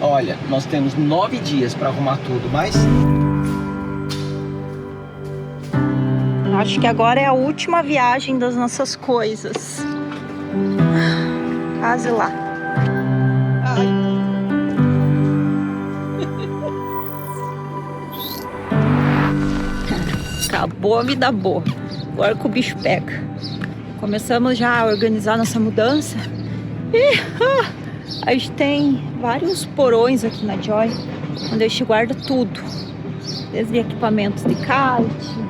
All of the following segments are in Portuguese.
Olha, nós temos 9 dias para arrumar tudo, mas... Acho que agora é a última viagem das nossas coisas. Quase lá. Ai. Acabou a vida boa. Agora que o bicho pega. Começamos já a organizar nossa mudança. E a gente tem vários porões aqui na Joy, onde a gente guarda tudo. Desde equipamentos de kite,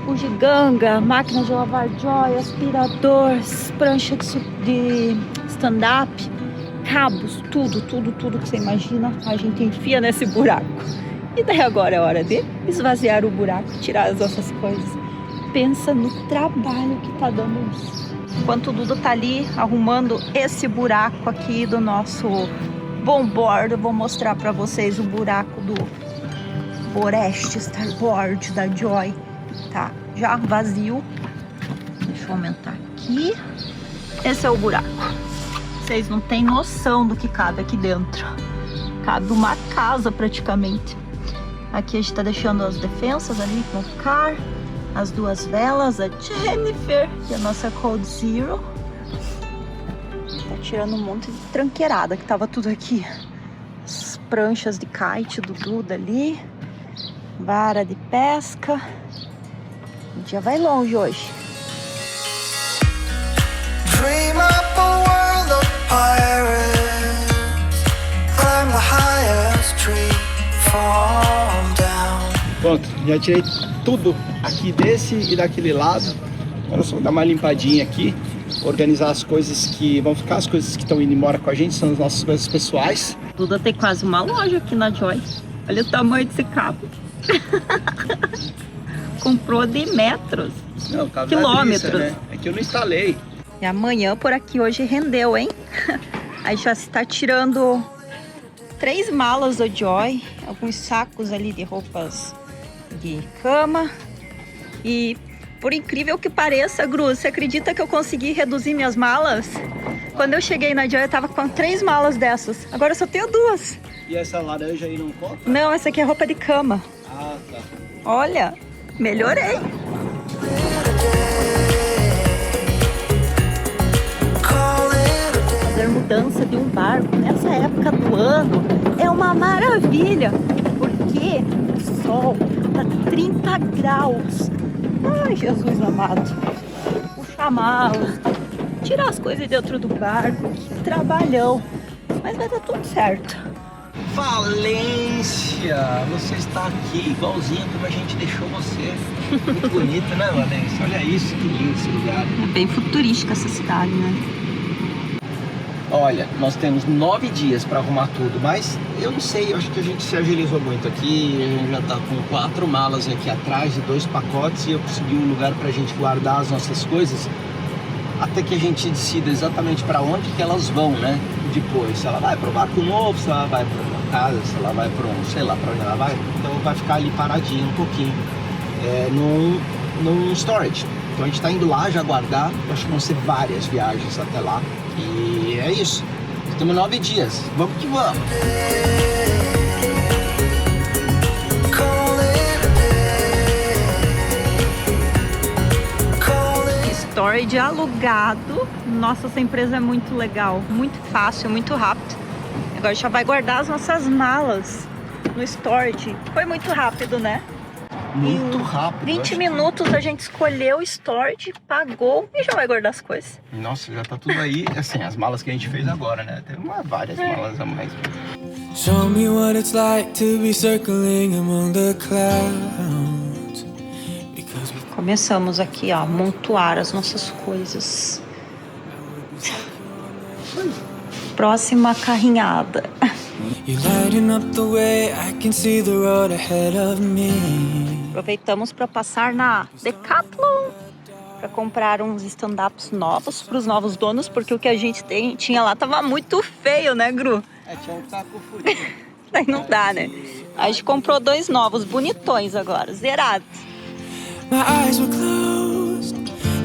bugiganga, máquina de lavar Joy, aspiradores, prancha de stand-up, cabos, tudo que você imagina, a gente enfia nesse buraco. E daí agora é hora de esvaziar o buraco, tirar as nossas coisas. Pensa no trabalho que tá dando isso. Enquanto o Duda tá ali arrumando esse buraco aqui do nosso bomboard, eu vou mostrar pra vocês o buraco do Boreste Starboard da Joy. Tá já vazio. Deixa eu aumentar aqui. Esse é o buraco. Vocês não têm noção do que cabe aqui dentro. Cabe uma casa praticamente. Aqui a gente tá deixando as defensas ali com o car. As duas velas, a Jennifer e a nossa Cold Zero. Tá tirando um monte de tranqueirada que tava tudo aqui. As pranchas de kite do Duda ali. Vara de pesca. O dia vai longe hoje. Dream up a world of pirates. Climb the highest tree. Fall down. Pronto, já tirei tudo aqui desse e daquele lado. Agora só vou dar uma limpadinha aqui, organizar as coisas que vão ficar, as coisas que estão indo embora com a gente, são as nossas coisas pessoais. Duda tem quase uma loja aqui na Joy. Olha o tamanho desse cabo. Comprou de metros. Não, cabo quilômetros. Drissa, né? É que eu não instalei. E amanhã por aqui hoje rendeu, hein? Aí já está tirando 3 malas do Joy, alguns sacos ali de roupas de cama. E por incrível que pareça, Gru, você acredita que eu consegui reduzir minhas malas? Quando eu cheguei na Joy eu tava com 3 malas dessas, agora eu só tenho 2. E essa laranja aí não conta? Não, essa aqui é roupa de cama. Ah, tá. Olha, melhorei. Fazer mudança de um barco nessa época do ano é uma maravilha, porque o sol tá 30 graus. Ai, Jesus amado. Puxar a mala, tirar as coisas dentro do barco, que trabalhão. Mas vai dar tudo certo. Valência! Você está aqui igualzinho como a gente deixou você. Muito bonita, né, Valência? Olha isso, que lindo esse lugar. É bem futurística essa cidade, né? Olha, nós temos 9 dias para arrumar tudo, mas eu não sei, eu acho que a gente se agilizou muito aqui. A gente já tá com 4 malas aqui atrás e 2 pacotes e eu consegui um lugar para a gente guardar as nossas coisas até que a gente decida exatamente para onde que elas vão, né? Depois, se ela vai para o barco novo, se ela vai para uma casa, se ela vai para um, sei lá para onde ela vai, então vai ficar ali paradinho um pouquinho, num storage. Então a gente está indo lá já guardar, eu acho que vão ser várias viagens até lá. E é isso, temos 9 dias, vamos que vamos! Storage alugado. Nossa, essa empresa é muito legal, muito fácil, muito rápido. Agora já vai guardar as nossas malas no storage. Foi muito rápido, né? Muito rápido. 20 minutos a gente escolheu o storage, pagou e já vai guardar as coisas. Nossa, já tá tudo aí, assim, as malas que a gente fez agora, né? Tem várias malas a mais. Show me what it's like to be circling among the clouds. Because Começamos aqui, ó, a amontoar as nossas coisas. Próxima carrinhada. you're lighting up the way, I can see the road ahead of me. Aproveitamos para passar na Decathlon para comprar uns stand-ups novos para os novos donos, porque o que a gente tinha lá tava muito feio, né, Gru? É, tinha um taco fudido. Aí não dá, né? A gente comprou 2 novos, bonitões agora, zerados. My eyes were closed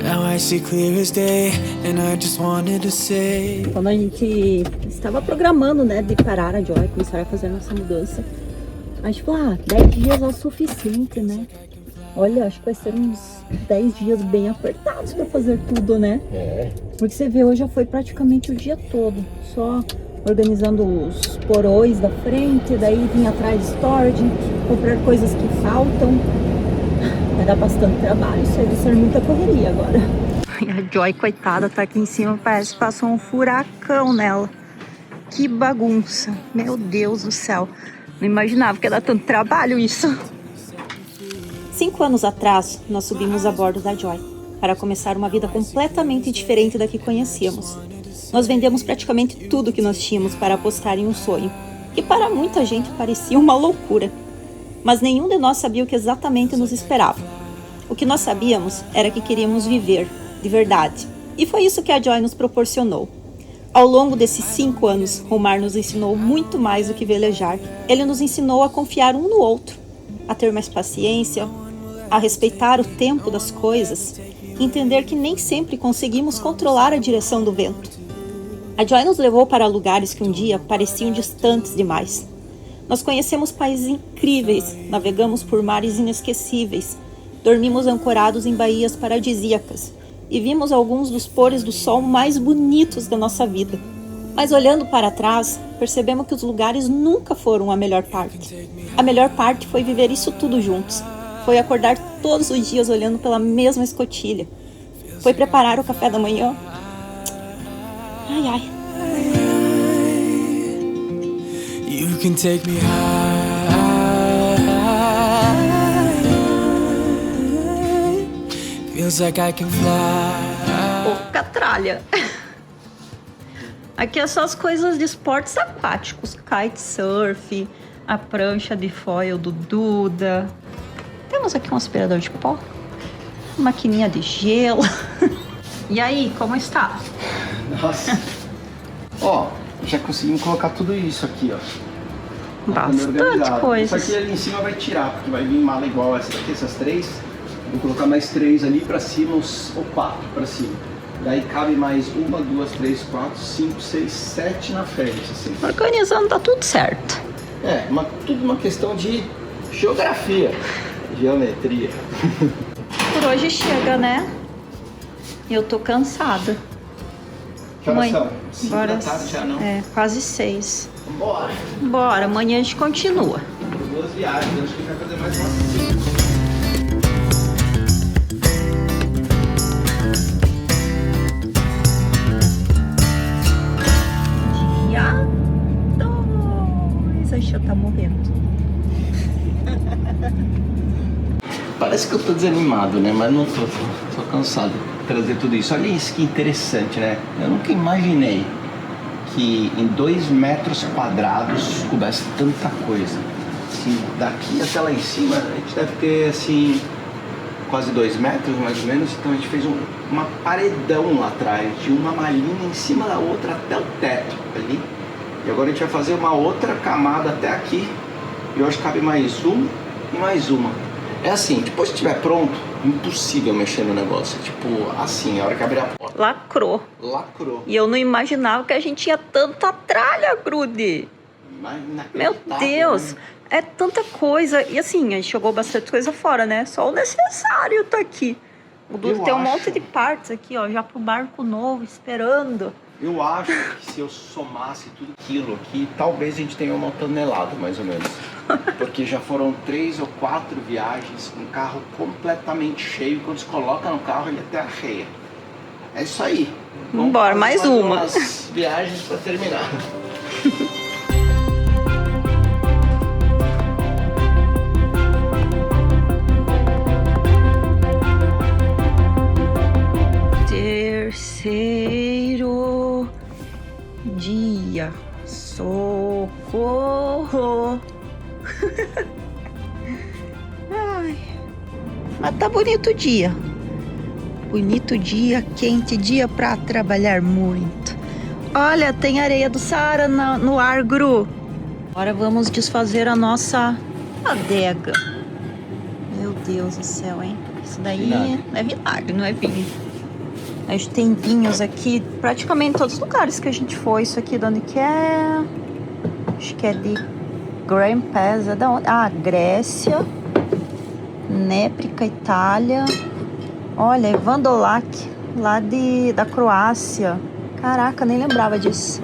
Now I see clear as day, and I just wanted to say. Quando a gente estava programando, né, de parar a Joy, começar a fazer a nossa mudança, a gente falou, 10 dias é o suficiente, né? Olha, acho que vai ser uns 10 dias bem apertados para fazer tudo, né? Porque você vê, hoje já foi praticamente o dia todo, só organizando os porões da frente, daí vim atrás de storage, comprar coisas que faltam. Vai dar bastante trabalho, isso aí vai ser muita correria agora. E a Joy, coitada, tá aqui em cima, parece que passou um furacão nela. Que bagunça, meu Deus do céu. Não imaginava que ia dar tanto trabalho isso. 5 anos atrás, nós subimos a bordo da Joy para começar uma vida completamente diferente da que conhecíamos. Nós vendemos praticamente tudo que nós tínhamos para apostar em um sonho, que para muita gente parecia uma loucura. Mas nenhum de nós sabia o que exatamente nos esperava. O que nós sabíamos era que queríamos viver, de verdade. E foi isso que a Joy nos proporcionou. Ao longo desses 5 anos, Romar nos ensinou muito mais do que velejar. Ele nos ensinou a confiar um no outro, a ter mais paciência, a respeitar o tempo das coisas, entender que nem sempre conseguimos controlar a direção do vento. A Joy nos levou para lugares que um dia pareciam distantes demais. Nós conhecemos países incríveis, navegamos por mares inesquecíveis, dormimos ancorados em baías paradisíacas e vimos alguns dos pôres do sol mais bonitos da nossa vida. Mas olhando para trás, percebemos que os lugares nunca foram a melhor parte. A melhor parte foi viver isso tudo juntos. Foi acordar todos os dias olhando pela mesma escotilha. Foi preparar o café da manhã. Ai, ai. You can take me high. Feels like I can fly. Pouca tralha. Aqui é só as coisas de esportes aquáticos. Kitesurf, a prancha de foil do Duda. Temos aqui um aspirador de pó, maquininha de gelo. E aí, como está? Nossa. Ó, já conseguimos colocar tudo isso aqui, ó. Bastante coisa. Isso aqui ali em cima vai tirar, porque vai vir mala igual essa daqui, essas 3. Vou colocar mais 3 ali pra cima, ou 4 pra cima. Daí cabe mais 1, 2, 3, 4, 5, 6, 7 na frente, assim. Organizando, tá tudo certo. Tudo uma questão de geografia, geometria. Por hoje chega, né? Eu tô cansada. Que horas são? 5 agora da tarde já, não? É, quase 6. Bora! Bora, amanhã a gente continua. 2 viagens, acho que vai fazer mais umas 5. Dia 2. A Xia tá morrendo. Parece que eu tô desanimado, né? Mas não tô cansado de trazer tudo isso. Olha isso que interessante, né? Eu nunca imaginei que em 2 metros quadrados coubesse tanta coisa. Assim, daqui até lá em cima, a gente deve ter, assim, quase 2 metros, mais ou menos. Então a gente fez uma paredão lá atrás, de uma malinha em cima da outra até o teto ali. E agora a gente vai fazer uma outra camada até aqui. E hoje cabe mais uma e mais uma. É assim, depois que estiver pronto, impossível mexer no negócio. Tipo, assim, a hora que abrir a porta. Lacrou. E eu não imaginava que a gente tinha tanta tralha, Grude. Meu Deus, né? é tanta coisa. E assim, a gente jogou bastante coisa fora, né? Só o necessário tá aqui. O Dudu tem um monte de partes aqui, ó, já pro barco novo, esperando. Eu acho que se eu somasse tudo aquilo aqui, talvez a gente tenha 1 tonelada, mais ou menos. Porque já foram 3 ou 4 viagens com o carro completamente cheio. Quando se coloca no carro, ele até arreia. É isso aí. Vamos embora, mais uma. Umas viagens para terminar. Terceiro dia. Socorro. Ai, mas tá bonito o dia. Bonito dia, quente dia pra trabalhar muito. Olha, tem areia do Saara no ar, Gru. Agora vamos desfazer a nossa adega. Meu Deus do céu, hein? Isso daí é vinagre, não é vinho. A gente tem vinhos aqui, praticamente em todos os lugares que a gente foi. Isso aqui de onde que é? Acho que é de Grand Pesa, da onde? Ah, Grécia, Néprica, Itália. Olha, Evandolac, lá da Croácia. Caraca, nem lembrava disso.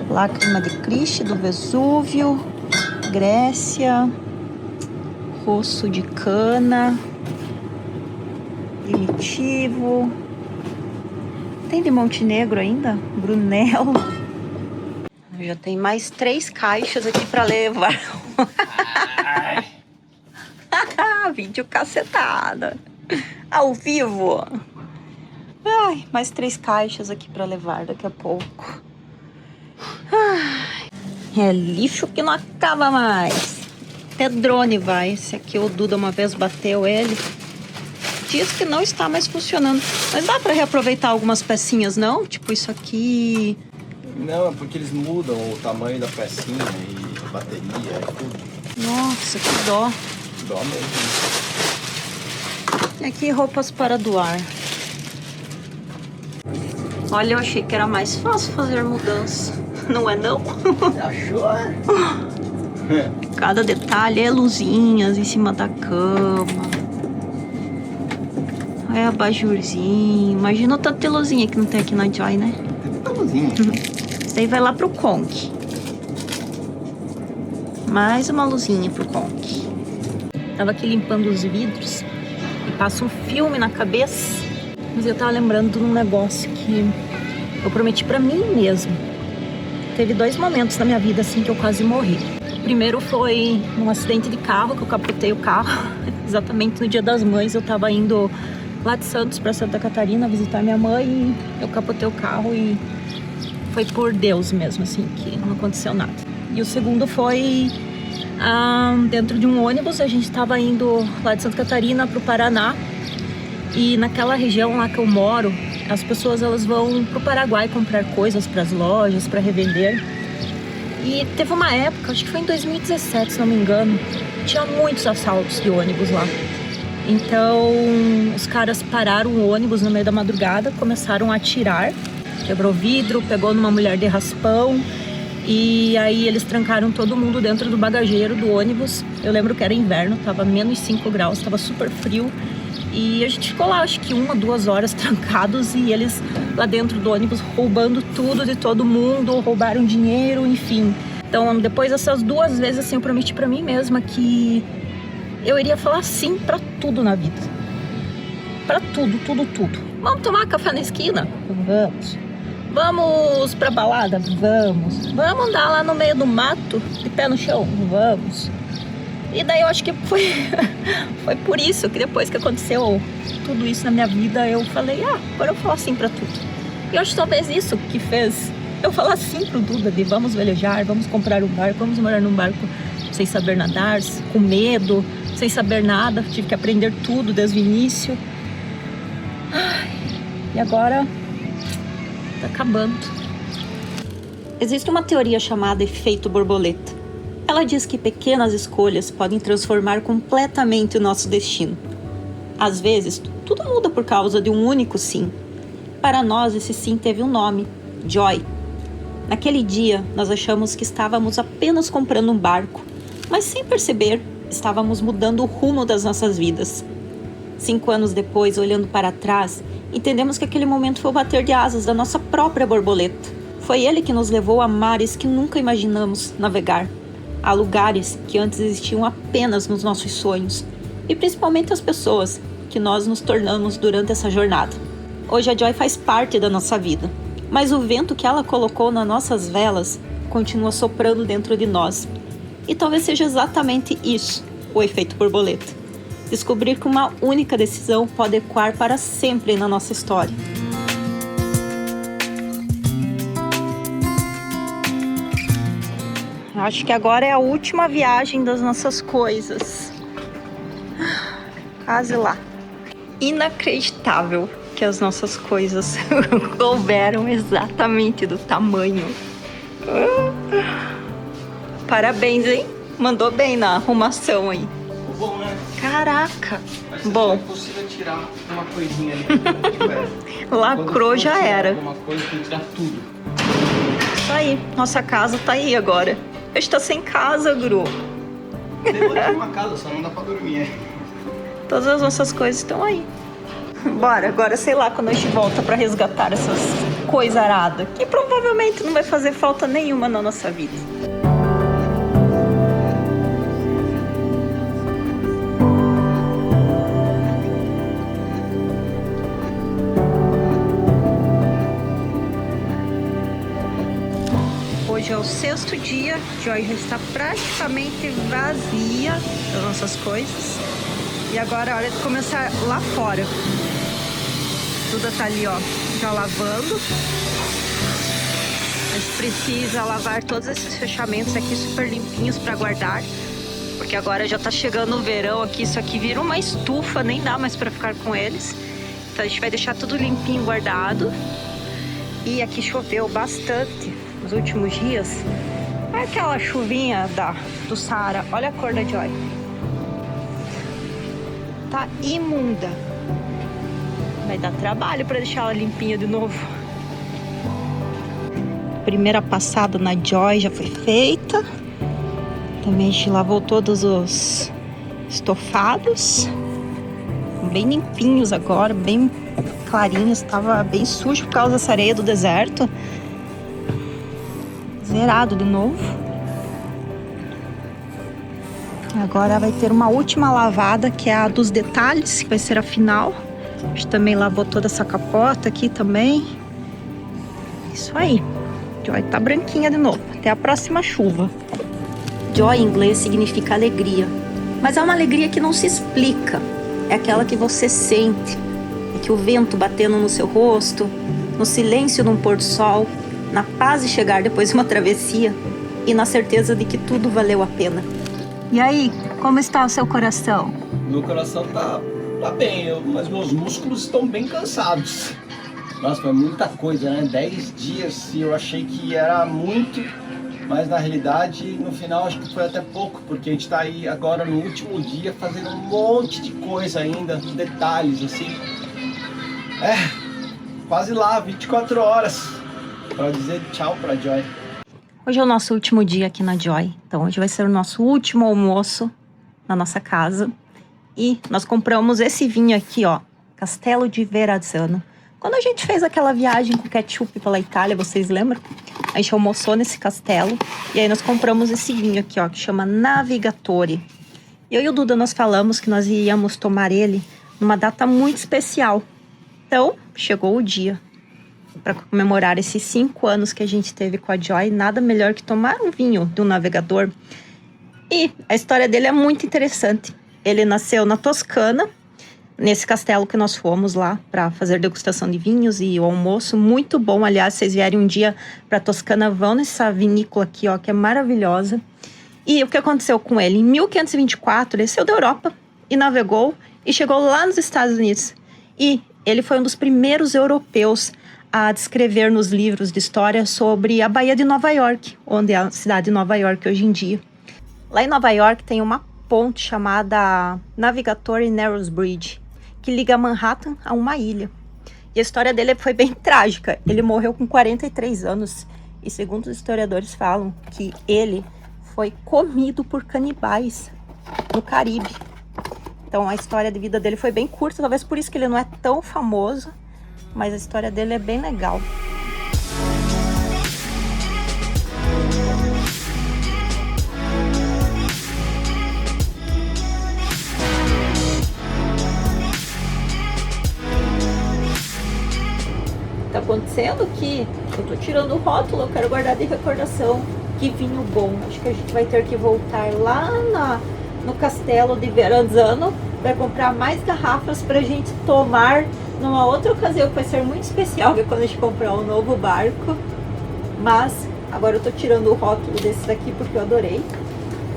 Lágrima de Cristo, do Vesúvio, Grécia, Rosso de Cana, Primitivo. Tem de Montenegro ainda? Brunel. Já tem mais 3 caixas aqui pra levar. Vídeo cacetada. Ao vivo. Ai, mais 3 caixas aqui pra levar daqui a pouco. Ai, é lixo que não acaba mais. Até drone vai. Esse aqui o Duda uma vez bateu ele. Diz que não está mais funcionando. Mas dá pra reaproveitar algumas pecinhas, não? Tipo isso aqui... Não, é porque eles mudam o tamanho da pecinha e a bateria e tudo. Nossa, que dó. Dó mesmo. E aqui roupas para doar. Olha, eu achei que era mais fácil fazer mudança. Não é não? Achou? Cada detalhe é luzinhas em cima da cama. É abajurzinho. Imagina o tanto de luzinha que não tem aqui na Joy, né? Tem muita luzinha. Isso aí vai lá pro Kong. Mais uma luzinha pro Kong. Tava aqui limpando os vidros e passa um filme na cabeça. Mas eu tava lembrando de um negócio que eu prometi pra mim mesma. Teve 2 momentos na minha vida assim que eu quase morri. O primeiro foi num acidente de carro, que eu capotei o carro. Exatamente no Dia das Mães, eu tava indo lá de Santos pra Santa Catarina visitar minha mãe e eu capotei o carro e foi por Deus mesmo, assim, que não aconteceu nada. E o segundo foi dentro de um ônibus. A gente estava indo lá de Santa Catarina pro Paraná. E naquela região lá que eu moro, as pessoas elas vão pro Paraguai comprar coisas para as lojas, para revender. E teve uma época, acho que foi em 2017, se não me engano, tinha muitos assaltos de ônibus lá. Então, os caras pararam o ônibus no meio da madrugada, começaram a atirar. Quebrou vidro, pegou numa mulher de raspão. E aí eles trancaram todo mundo dentro do bagageiro do ônibus. Eu lembro que era inverno, tava menos 5 graus, tava super frio. E a gente ficou lá, acho que 1 ou 2 horas trancados. E eles lá dentro do ônibus roubando tudo de todo mundo, roubaram dinheiro, enfim. Então, depois dessas 2 vezes, assim, eu prometi pra mim mesma que eu iria falar sim pra tudo na vida. Pra tudo, tudo, tudo. Vamos tomar café na esquina? Vamos. Vamos pra balada? Vamos. Vamos andar lá no meio do mato, de pé no chão? Vamos. E daí eu acho que foi por isso que depois que aconteceu tudo isso na minha vida, eu falei, agora eu vou falar sim pra tudo. E eu acho que talvez isso que fez eu falar sim pro Duda, de vamos velejar, vamos comprar um barco, vamos morar num barco sem saber nadar, com medo, sem saber nada. Tive que aprender tudo desde o início. E agora tá acabando. Existe uma teoria chamada efeito borboleta. Ela diz que pequenas escolhas podem transformar completamente o nosso destino. Às vezes, tudo muda por causa de um único sim. Para nós, esse sim teve um nome: Joy. Naquele dia, nós achamos que estávamos apenas comprando um barco, mas sem perceber, estávamos mudando o rumo das nossas vidas. 5 anos depois, olhando para trás, entendemos que aquele momento foi o bater de asas da nossa própria borboleta. Foi ele que nos levou a mares que nunca imaginamos navegar, a lugares que antes existiam apenas nos nossos sonhos, e principalmente as pessoas que nós nos tornamos durante essa jornada. Hoje a Joy faz parte da nossa vida, mas o vento que ela colocou nas nossas velas continua soprando dentro de nós. E talvez seja exatamente isso, o efeito borboleta. Descobrir que uma única decisão pode ecoar para sempre na nossa história. Acho que agora é a última viagem das nossas coisas. Quase lá. Inacreditável que as nossas coisas couberam exatamente do tamanho. Parabéns, hein? Mandou bem na arrumação aí. bom, né? Caraca! Mas se Bom, for possível tirar uma coisinha ali. lacrou já era. Alguma coisa, tem que tirar tudo. Isso aí, nossa casa tá aí agora. A gente tá sem casa, Gru. Tem aqui uma casa, só não dá pra dormir. Todas as nossas coisas estão aí. Bora, agora sei lá quando a gente volta pra resgatar essas coisas aradas, que provavelmente não vai fazer falta nenhuma na nossa vida. Hoje é o 6º dia, Joy já está praticamente vazia das nossas coisas. E agora é hora de começar lá fora. Duda tá ali, ó, já lavando. A gente precisa lavar todos esses fechamentos aqui super limpinhos para guardar. Porque agora já tá chegando o verão aqui, isso aqui vira uma estufa, nem dá mais para ficar com eles. Então a gente vai deixar tudo limpinho, guardado. E aqui choveu bastante nos últimos dias. Olha aquela chuvinha do Saara. Olha a cor da Joy. Tá imunda. Vai dar trabalho para deixar ela limpinha de novo. Primeira passada na Joy já foi feita. Também a gente lavou todos os estofados. Bem limpinhos agora, bem clarinhos. Tava bem sujo por causa dessa areia do deserto. Zerado de novo. Agora vai ter uma última lavada, que é a dos detalhes, que vai ser a final. A gente também lavou toda essa capota aqui também. Isso aí. Joy tá branquinha de novo. Até a próxima chuva. Joy em inglês significa alegria. Mas é uma alegria que não se explica. É aquela que você sente. É que o vento batendo no seu rosto, no silêncio de um pôr do sol, na paz de chegar depois de uma travessia e na certeza de que tudo valeu a pena. E aí, como está o seu coração? Meu coração tá bem, mas meus músculos estão bem cansados. Nossa, foi muita coisa, né? 10 dias e eu achei que era muito, mas na realidade, no final, acho que foi até pouco, porque a gente tá aí agora no último dia fazendo um monte de coisa ainda, detalhes assim. Quase lá, 24 horas para dizer tchau pra Joy. Hoje é o nosso último dia aqui na Joy, então hoje vai ser o nosso último almoço na nossa casa. E nós compramos esse vinho aqui, ó, Castello di Verrazzano. Quando a gente fez aquela viagem com ketchup pela Itália, vocês lembram? A gente almoçou nesse castelo e aí nós compramos esse vinho aqui, ó, que chama Navigatore. Eu e o Duda, nós falamos que nós íamos tomar ele numa data muito especial. Então, chegou o dia. Para comemorar esses 5 anos que a gente teve com a Joy, nada melhor que tomar um vinho do navegador. E a história dele é muito interessante. Ele nasceu na Toscana, nesse castelo que nós fomos lá para fazer degustação de vinhos e o almoço. Muito bom, aliás, se vocês vierem um dia para Toscana, vão nessa vinícola aqui, ó, que é maravilhosa. E o que aconteceu com ele? Em 1524, ele saiu da Europa e navegou e chegou lá nos Estados Unidos. E ele foi um dos primeiros europeus a descrever nos livros de história sobre a Baía de Nova York, onde é a cidade de Nova York hoje em dia. Lá em Nova York tem uma ponte chamada Navigatore Narrows Bridge, que liga Manhattan a uma ilha. E a história dele foi bem trágica. Ele morreu com 43 anos e, segundo os historiadores, falam que ele foi comido por canibais no Caribe. Então a história de vida dele foi bem curta, talvez por isso que ele não é tão famoso, mas a história dele é bem legal. Tá acontecendo que eu tô tirando o rótulo, eu quero guardar de recordação. Que vinho bom. Acho que a gente vai ter que voltar lá no Castello di Verrazzano para comprar mais garrafas pra gente tomar numa outra ocasião, que vai ser muito especial, que é quando a gente comprar um novo barco. Mas agora eu tô tirando o rótulo desse daqui porque eu adorei.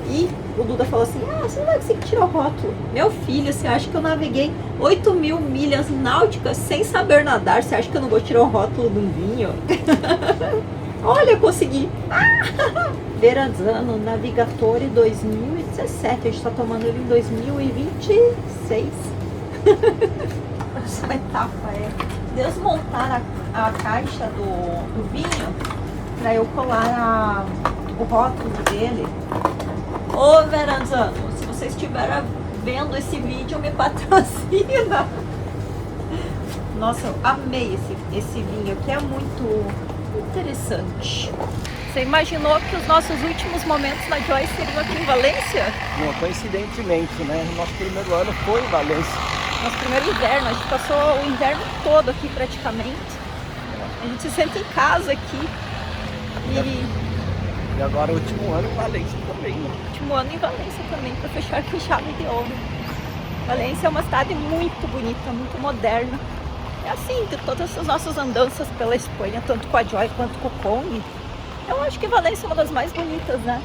E o Duda falou assim, você não vai conseguir tirar o rótulo. Meu filho, você acha que eu naveguei 8.000 milhas náuticas sem saber nadar? Você acha que eu não vou tirar o rótulo de um vinho? Olha, consegui! Verrazano Navigatore 2017. A gente tá tomando ele em 2026. Essa etapa é desmontar a caixa do vinho pra eu colar o rótulo dele. Ô Verrazano, se você estiver vendo esse vídeo, me patrocina. Nossa, eu amei esse vinho aqui, é muito interessante. Você imaginou que os nossos últimos momentos na Joy seriam aqui em Valência? Não, coincidentemente, né? O nosso primeiro ano foi em Valência. Nosso primeiro inverno, a gente passou o inverno todo aqui praticamente. A gente se sente em casa aqui. E agora o último ano em Valência também, né? Último ano em Valência também, para fechar com chave de ouro. Valência é uma cidade muito bonita, muito moderna. É assim, de todas as nossas andanças pela Espanha, tanto com a Joy quanto com o Kong, eu acho que Valência é uma das mais bonitas, né?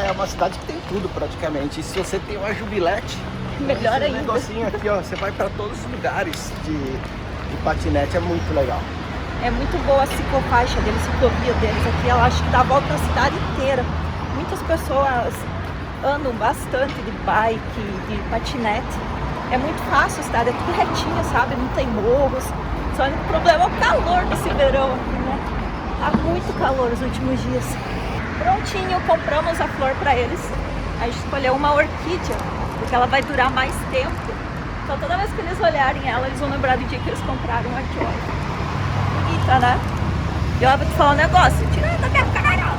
É uma cidade que tem tudo praticamente. E se você tem uma jubilete, Melhor esse ainda. negocinho aqui, ó, você vai para todos os lugares de patinete, é muito legal. É muito boa a ciclofaixa deles, a ciclovia deles aqui. Ela acho que dá a volta na cidade inteira. Muitas pessoas andam bastante de bike, de patinete. É muito fácil a cidade, é tudo retinho, sabe? Não tem morros. Só que o problema é o calor desse verão aqui, né? Tá muito calor os últimos dias. Prontinho, compramos a flor pra eles. A gente escolheu uma orquídea, porque ela vai durar mais tempo. Então toda vez que eles olharem ela, eles vão lembrar do dia que eles compraram a Joy. Bonita, né? E eu vou te falar um negócio, tira da minha cara!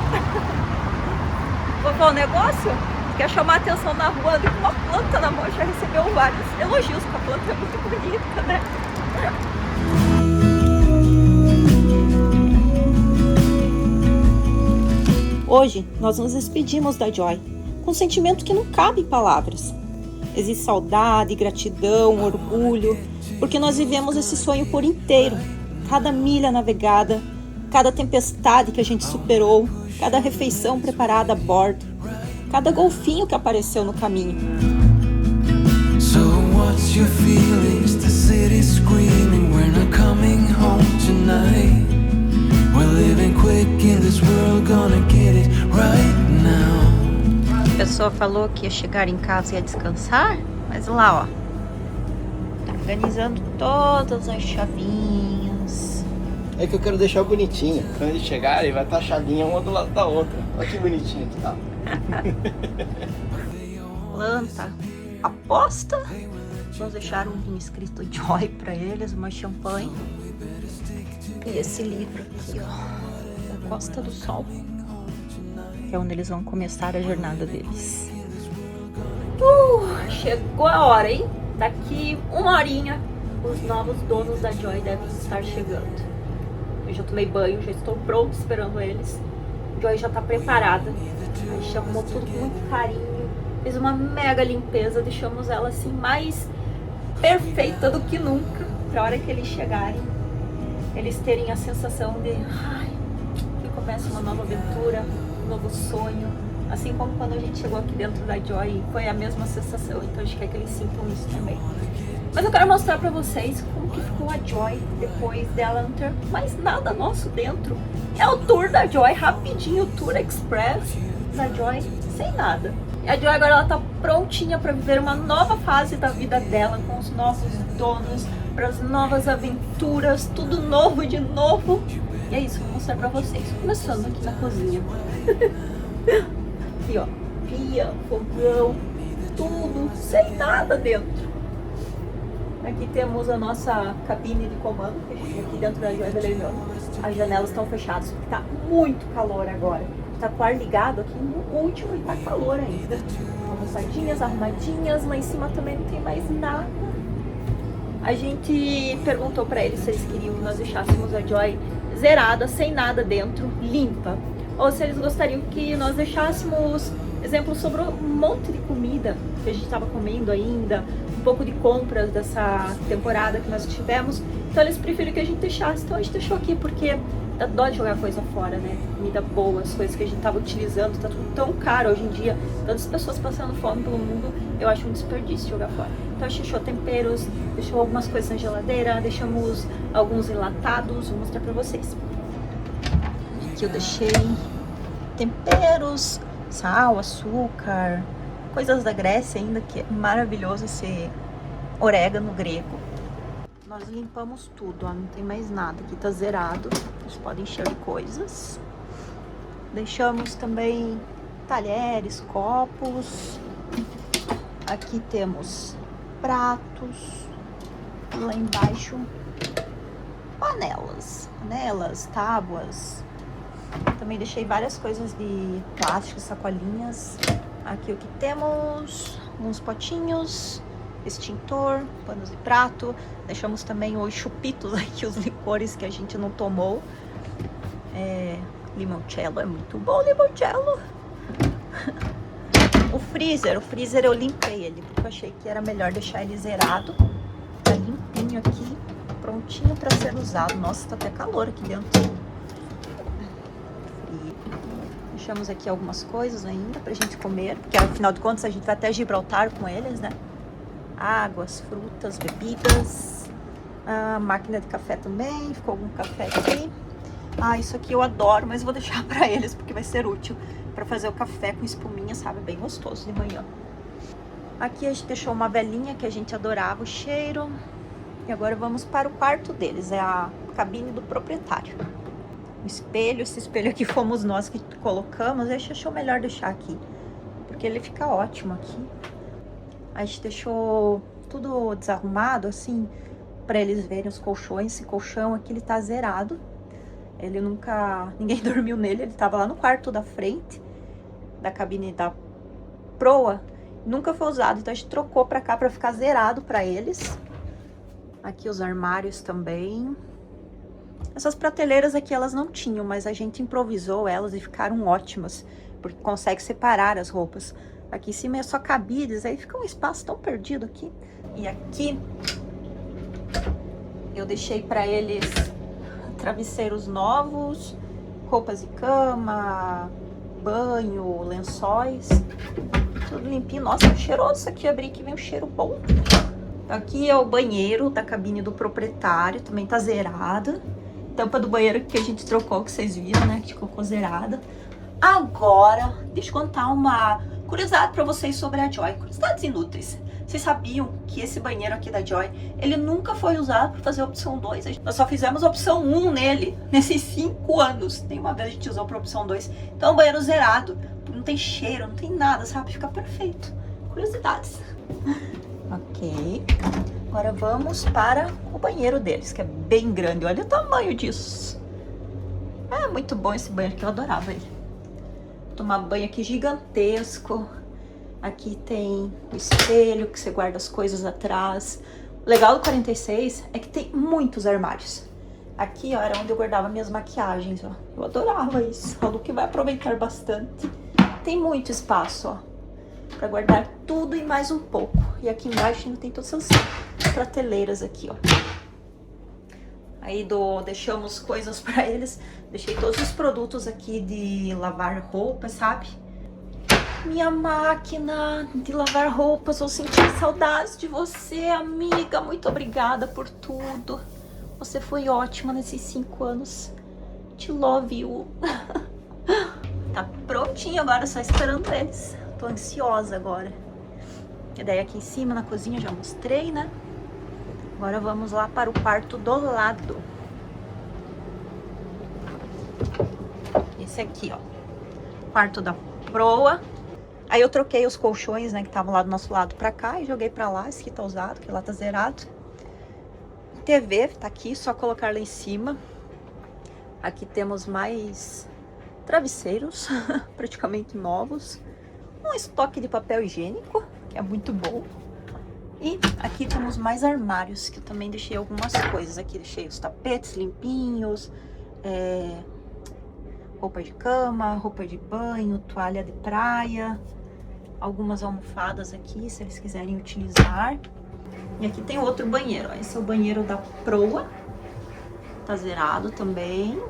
Vou falar um negócio? Quer chamar a atenção na rua, anda com uma planta na mão, já recebeu vários elogios com a planta, é muito bonita, né? Hoje nós nos despedimos da Joy com um sentimento que não cabe em palavras. Existe saudade, gratidão, orgulho, porque nós vivemos esse sonho por inteiro. Cada milha navegada, cada tempestade que a gente superou, cada refeição preparada a bordo, cada golfinho que apareceu no caminho. So what's your feelings? The city's screaming, we're not coming home tonight. We're living quick in this world, gonna get it right now. A pessoa falou que ia chegar em casa e ia descansar, mas lá, ó, tá organizando todas as chavinhas. É que eu quero deixar bonitinho. Quando eles chegarem, vai estar a chavinha uma do lado da outra. Olha que bonitinho que tá. Planta aposta. Vamos deixar um vinho escrito Joy pra eles, uma champanhe. E esse livro aqui, ó, da Costa do Sol, que é onde eles vão começar a jornada deles. Chegou a hora, hein? Daqui uma horinha, os novos donos da Joy devem estar chegando. Eu já tomei banho, já estou pronto esperando eles. Joy já tá preparada. A gente arrumou tudo com muito carinho. Fez uma mega limpeza, deixamos ela assim mais perfeita do que nunca. Pra hora que eles chegarem, eles terem a sensação de que começa uma nova aventura, um novo sonho. Assim como quando a gente chegou aqui dentro da Joy, foi a mesma sensação. Então a gente quer que eles sintam isso também. Mas eu quero mostrar pra vocês como que ficou a Joy depois dela não ter mais nada nosso dentro. É o tour da Joy, rapidinho, o Tour Express da Joy, sem nada. E a Joy agora ela tá prontinha pra viver uma nova fase da vida dela, com os novos donos, para as novas aventuras, tudo novo de novo. E é isso que eu vou mostrar pra vocês. Começando aqui na cozinha. Aqui, ó, pia, fogão, tudo, sem nada dentro. Aqui temos a nossa cabine de comando, que fica aqui dentro da Joy Beleriand. As janelas estão fechadas, porque tá muito calor agora. Tá com o ar ligado aqui no último e tá calor ainda. Almofadinhas, arrumadinhas, lá em cima também não tem mais nada. A gente perguntou pra eles se eles queriam que nós deixássemos a Joy zerada, sem nada dentro, limpa. Ou se eles gostariam que nós deixássemos exemplos sobre um monte de comida que a gente estava comendo ainda, um pouco de compras dessa temporada que nós tivemos. Então eles preferiram que a gente deixasse, então a gente deixou aqui porque dá dó de jogar coisa fora, né? Comida boa, as coisas que a gente estava utilizando, tá tudo tão caro hoje em dia, tantas pessoas passando fome pelo mundo, eu acho um desperdício jogar fora. Então a gente deixou temperos, deixou algumas coisas na geladeira, deixamos alguns enlatados, vou mostrar pra vocês. Aqui eu deixei temperos, sal, açúcar, coisas da Grécia ainda, que é maravilhoso esse orégano grego. Nós limpamos tudo, ó, não tem mais nada. Aqui tá zerado, vocês podem encher de coisas. Deixamos também talheres, copos. Aqui temos pratos. Lá embaixo, panelas, tábuas. Também deixei várias coisas de plástico, sacolinhas. Aqui o que temos? Uns potinhos, extintor, panos de prato. Deixamos também os chupitos aqui, os licores que a gente não tomou. Limoncello é muito bom, limoncello. O freezer eu limpei ele, porque eu achei que era melhor deixar ele zerado. Tá limpinho aqui, prontinho para ser usado. Nossa, tá até calor aqui dentro. Deixamos aqui algumas coisas ainda pra gente comer, porque afinal de contas a gente vai até Gibraltar com eles, né? Águas, frutas, bebidas. A máquina de café também, ficou algum café aqui. Isso aqui eu adoro, mas vou deixar pra eles porque vai ser útil pra fazer o café com espuminha, sabe? Bem gostoso de manhã. Aqui a gente deixou uma velinha que a gente adorava o cheiro. E agora vamos para o quarto deles, é a cabine do proprietário. O espelho, esse espelho aqui fomos nós que colocamos, a gente achou melhor deixar aqui, porque ele fica ótimo aqui. A gente deixou tudo desarrumado, assim, para eles verem os colchões. Esse colchão aqui, ele tá zerado. Ele ninguém dormiu nele, ele tava lá no quarto da frente, da cabine da proa. Nunca foi usado, então a gente trocou pra cá pra ficar zerado pra eles. Aqui os armários também. Essas prateleiras aqui elas não tinham, mas a gente improvisou elas e ficaram ótimas, porque consegue separar as roupas. Aqui em cima é só cabides, aí fica um espaço tão perdido aqui. E aqui eu deixei pra eles travesseiros novos, roupas de cama, banho, lençóis, tudo limpinho. Nossa, cheiroso isso aqui, abri que vem um cheiro bom. Aqui é o banheiro da cabine do proprietário, também tá zerada. Tampa do banheiro que a gente trocou, que vocês viram, né, que ficou zerada. Agora, deixa eu contar uma curiosidade pra vocês sobre a Joy, curiosidades inúteis. Vocês sabiam que esse banheiro aqui da Joy, ele nunca foi usado para fazer a opção 2? Nós só fizemos a opção 1 nele, nesses 5 anos. Nenhuma vez a gente usou para opção 2. Então é um banheiro zerado, não tem cheiro, não tem nada, sabe? Fica perfeito. Curiosidades. Ok. Agora vamos para o banheiro deles, que é bem grande. Olha o tamanho disso. É muito bom esse banheiro, que eu adorava ele. Vou tomar banho aqui gigantesco. Aqui tem o espelho, que você guarda as coisas atrás. O legal do 46 é que tem muitos armários. Aqui, ó, era onde eu guardava minhas maquiagens, ó. Eu adorava isso. A Lu que vai aproveitar bastante. Tem muito espaço, ó, pra guardar tudo e mais um pouco. E aqui embaixo ainda tem todas essas prateleiras aqui, ó. Aí deixamos coisas pra eles. Deixei todos os produtos aqui de lavar roupa, sabe? Minha máquina de lavar roupas, eu senti saudades de você, amiga. Muito obrigada por tudo. Você foi ótima nesses 5 anos. Te love you. Tá prontinho agora, só esperando eles. Tô ansiosa agora. E daí aqui em cima, na cozinha, já mostrei, né? Agora vamos lá para o quarto do lado. Esse aqui, ó. Quarto da proa. Aí eu troquei os colchões, né, que estavam lá do nosso lado pra cá e joguei pra lá. Esse aqui tá usado, que lá tá zerado. TV tá aqui, só colocar lá em cima. Aqui temos mais travesseiros, praticamente novos. Um estoque de papel higiênico, que é muito bom. E aqui temos mais armários, que eu também deixei algumas coisas. Aqui deixei os tapetes limpinhos, roupa de cama, roupa de banho, toalha de praia. Algumas almofadas aqui, se eles quiserem utilizar. E aqui tem outro banheiro, ó. Esse é o banheiro da proa. Tá zerado também.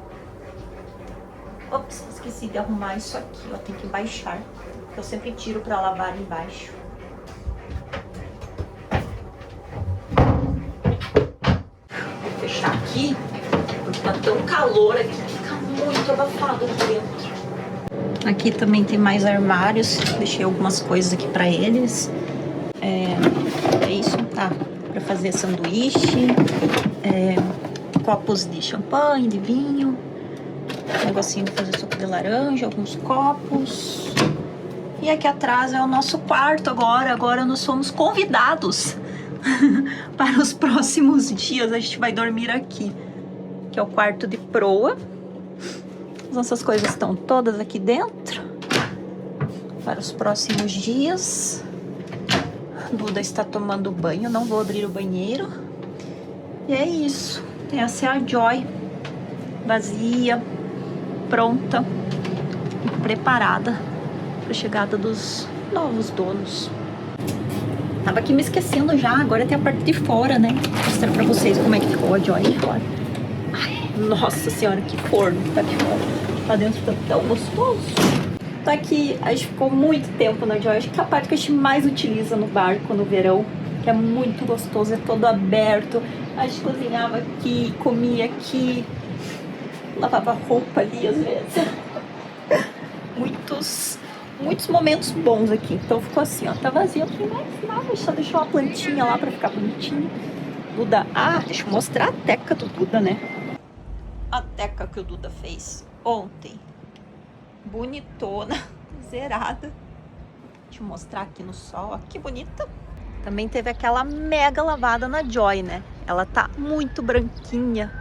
Ops, esqueci de arrumar isso aqui, ó. Tem que baixar. Eu sempre tiro pra lavar embaixo. Vou fechar aqui, porque tá tão calor aqui. Fica muito abafado aqui dentro. Aqui também tem mais armários. Deixei algumas coisas aqui pra eles. É isso, tá? Pra fazer sanduíche. Copos de champanhe, de vinho. Negocinho de fazer suco de laranja, alguns copos. E aqui atrás é o nosso quarto agora. Agora nós somos convidados para os próximos dias. A gente vai dormir aqui. Que é o quarto de proa. As nossas coisas estão todas aqui dentro. Para os próximos dias. Duda está tomando banho. Não vou abrir o banheiro. E é isso. Essa é a Joy. Vazia. Pronta. E preparada para a chegada dos novos donos. Tava aqui me esquecendo já. Agora tem a parte de fora, né? Vou mostrar pra vocês como é que ficou a Joy de fora. Ai, nossa senhora, que forno que tá aqui fora. Lá dentro tá tão gostoso. Tá aqui, a gente ficou muito tempo na Joy. Acho que é a parte que a gente mais utiliza no barco no verão. Que é muito gostoso, é todo aberto. A gente cozinhava aqui, comia aqui. Lavava roupa ali às vezes. Muitos momentos bons aqui. Então ficou assim, ó. Tá vazio, não tem mais nada. Só deixou uma plantinha lá pra ficar bonitinho. Duda. Ah, deixa eu mostrar a teca do Duda, né? A teca que o Duda fez ontem. Bonitona. Zerada. Deixa eu mostrar aqui no sol. Ó, que bonita. Também teve aquela mega lavada na Joy, né? Ela tá muito branquinha.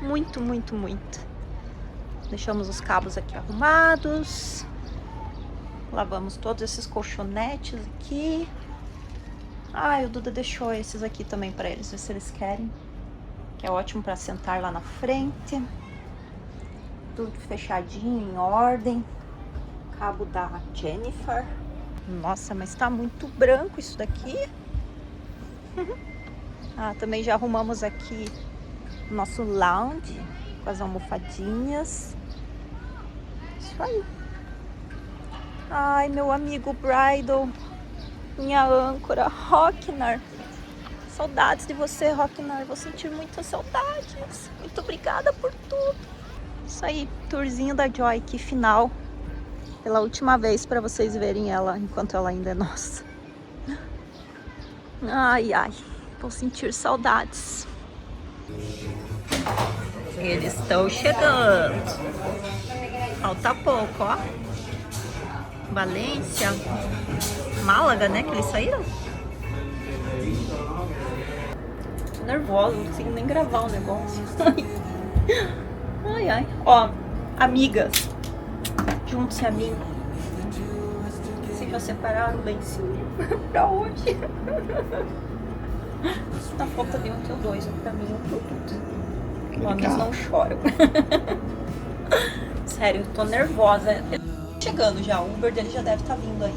Muito, muito, muito. Deixamos os cabos aqui arrumados. Lavamos todos esses colchonetes aqui. Ah, o Duda deixou esses aqui também para eles, ver se eles querem. Que é ótimo para sentar lá na frente. Tudo fechadinho, em ordem. Cabo da Jennifer. Nossa, mas tá muito branco isso daqui. Ah, também já arrumamos aqui o nosso lounge com as almofadinhas. Isso aí. Ai, meu amigo Bridal, minha âncora, Rocknar. Saudades de você, Rocknar. Vou sentir muitas saudades. Muito obrigada por tudo. Isso aí, tourzinho da Joy, que final. Pela última vez para vocês verem ela enquanto ela ainda é nossa. Ai, ai, vou sentir saudades. Eles estão chegando. Falta pouco, ó. Valência, Málaga, né? Que eles saíram. Tô nervosa, não consigo nem gravar o negócio. Ai, ai. Ó, amigas, junte-se a mim. Vocês já separaram o lencinho? Pra onde? Na falta de um, tem dois. Pra mim, um produto. Homens não choram. Sério, eu tô nervosa. Chegando já, o Uber dele já deve estar vindo aí.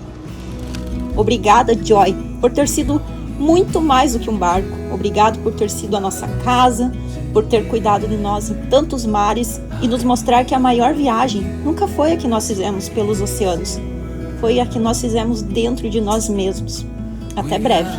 Obrigada, Joy, por ter sido muito mais do que um barco. Obrigado por ter sido a nossa casa, por ter cuidado de nós em tantos mares e nos mostrar que a maior viagem nunca foi a que nós fizemos pelos oceanos. Foi a que nós fizemos dentro de nós mesmos. Até breve.